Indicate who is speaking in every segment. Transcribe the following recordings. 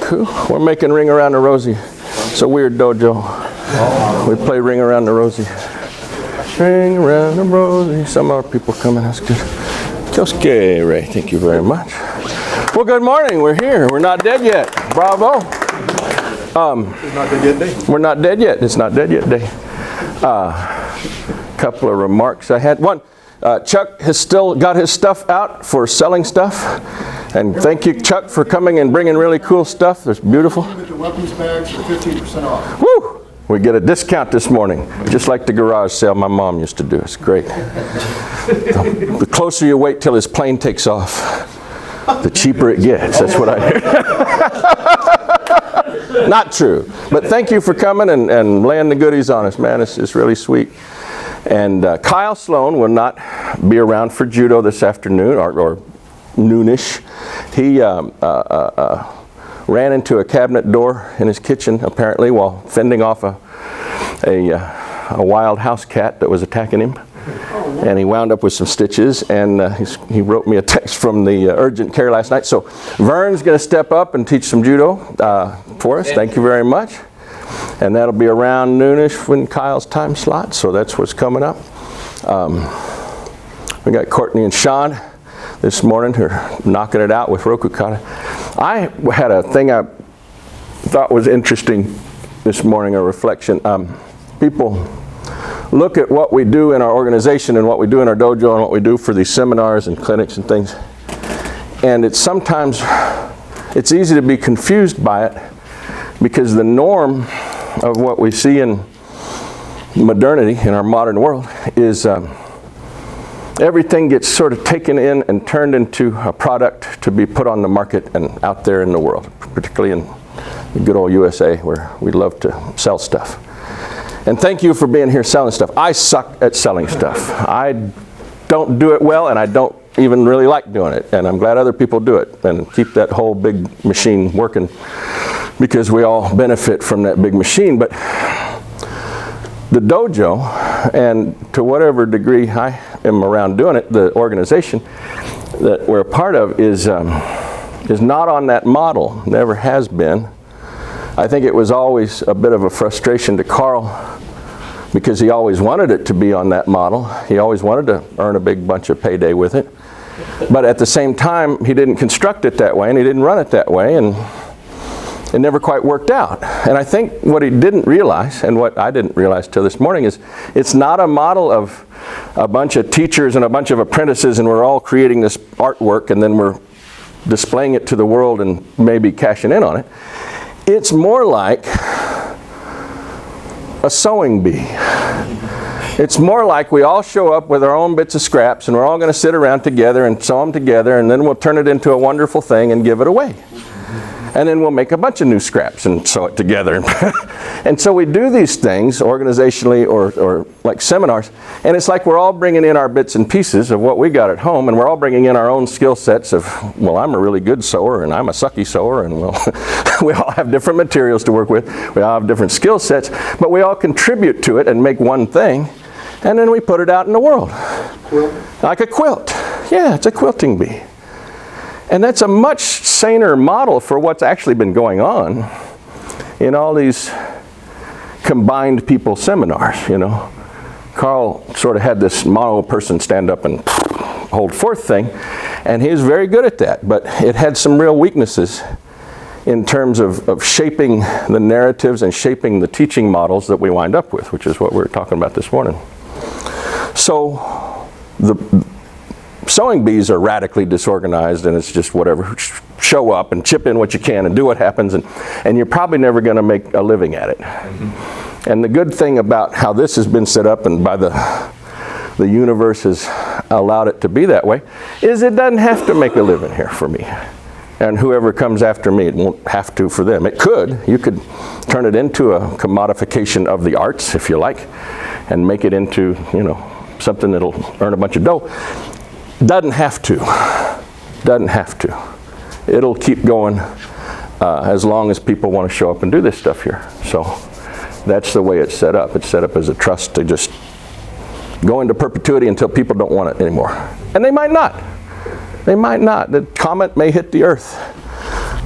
Speaker 1: Cool. We're making Ring Around the Rosie. It's a weird dojo. We play Ring Around the Rosie. Ring around the Rosie. Some more people coming. That's good. Kyosuke, Ray. Thank you very much. Well, good morning. We're here. We're not dead yet. Bravo.
Speaker 2: It's not dead yet day.
Speaker 1: We're not dead yet. It's not dead yet day. Couple of remarks I had. One, Chuck has still got his stuff out for selling stuff. And thank you, Chuck, for coming and bringing really cool stuff. It's beautiful.
Speaker 2: The weapons bags are 15% off.
Speaker 1: Woo! We get a discount this morning, just like the garage sale my mom used to do. It's great. The closer you wait till his plane takes off, the cheaper it gets. That's what I hear. Not true. But thank you for coming and laying the goodies on us, man. It's really sweet. And Kyle Sloan will not be around for judo this afternoon, or noonish. He ran into a cabinet door in his kitchen, apparently, while fending off a wild house cat that was attacking him. And he wound up with some stitches, and he wrote me a text from the urgent care last night. So Vern's going to step up and teach some judo for us. Thank you very much. And that'll be around noonish when Kyle's time slot, so that's what's coming up. We got Courtney and Sean this morning who are knocking it out with Rokukata. I had a thing I thought was interesting this morning, a reflection. People look at what we do in our organization and what we do in our dojo and what we do for these seminars and clinics and things. And it's easy to be confused by it because the norm of what we see in modernity, in our modern world, is everything gets sort of taken in and turned into a product to be put on the market and out there in the world, particularly in the good old USA where we love to sell stuff. And thank you for being here selling stuff. I suck at selling stuff. I don't do it well, and I don't even really like doing it. And I'm glad other people do it and keep that whole big machine working because we all benefit from that big machine. But the dojo, and to whatever degree I am around doing it, the organization that we're a part of is not on that model, never has been. I think it was always a bit of a frustration to Carl because he always wanted it to be on that model. He always wanted to earn a big bunch of payday with it. But at the same time, he didn't construct it that way and he didn't run it that way, and it never quite worked out. And I think what he didn't realize, and what I didn't realize till this morning, is it's not a model of a bunch of teachers and a bunch of apprentices and we're all creating this artwork and then we're displaying it to the world and maybe cashing in on it. It's more like a sewing bee. It's more like we all show up with our own bits of scraps and we're all going to sit around together and sew them together, and then we'll turn it into a wonderful thing and give it away. And then we'll make a bunch of new scraps and sew it together. And so we do these things organizationally or like seminars, and it's like we're all bringing in our bits and pieces of what we got at home, and we're all bringing in our own skill sets of, well, I'm a really good sewer and I'm a sucky sewer, and well, we all have different materials to work with. We all have different skill sets, but we all contribute to it and make one thing, and then we put it out in the world. Quilt. Like a quilt. Yeah, it's a quilting bee. And that's a much saner model for what's actually been going on in all these combined people seminars, you know. Carl sort of had this mono person stand up and hold forth thing, and he was very good at that, but it had some real weaknesses in terms of shaping the narratives and shaping the teaching models that we wind up with, which is what we were talking about this morning. So the sewing bees are radically disorganized, and it's just whatever. Show up and chip in what you can and do what happens, and you're probably never going to make a living at it. Mm-hmm. And the good thing about how this has been set up and by the universe has allowed it to be that way is it doesn't have to make a living here for me. And whoever comes after me, it won't have to for them. It could. You could turn it into a commodification of the arts, if you like, and make it into, you know, something that'll earn a bunch of dough. Doesn't have to. Doesn't have to. It'll keep going as long as people want to show up and do this stuff here. So that's the way it's set up. It's set up as a trust to just go into perpetuity until people don't want it anymore. And they might not. They might not. The comet may hit the earth.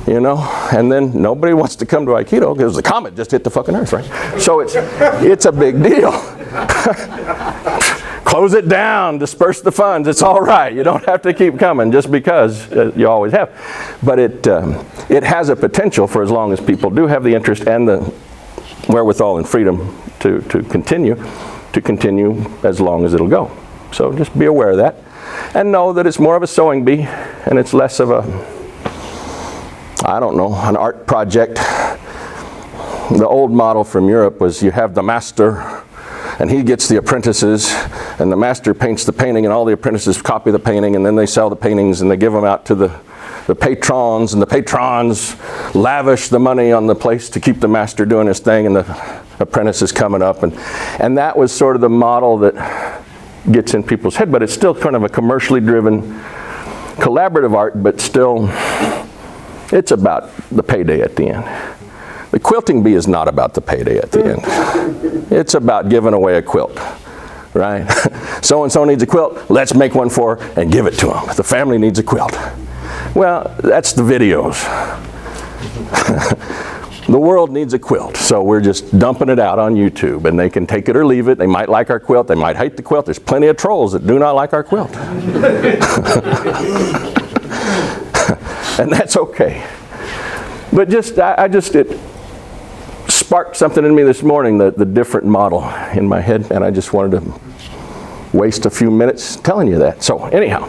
Speaker 1: You know, and then nobody wants to come to Aikido because the comet just hit the fucking earth, right? So it's a big deal. Close it down, disperse the funds. It's all right. You don't have to keep coming just because you always have. But it has a potential for as long as people do have the interest and the wherewithal and freedom to continue as long as it'll go. So just be aware of that, and know that it's more of a sewing bee, and it's less of an art project. The old model from Europe was you have the master, and he gets the apprentices, and the master paints the painting, and all the apprentices copy the painting, and then they sell the paintings, and they give them out to the patrons, and the patrons lavish the money on the place to keep the master doing his thing, and the apprentices coming up. And that was sort of the model that gets in people's head, but it's still kind of a commercially driven, collaborative art, but still it's about the payday at the end. The quilting bee is not about the payday at the end. It's about giving away a quilt, right? So-and-so needs a quilt, let's make one for her and give it to them. The family needs a quilt. Well, that's the videos. The world needs a quilt, so we're just dumping it out on YouTube, and they can take it or leave it. They might like our quilt, they might hate the quilt. There's plenty of trolls that do not like our quilt. And that's okay. But it sparked something in me this morning, the different model in my head, and I just wanted to waste a few minutes telling you that. So anyhow.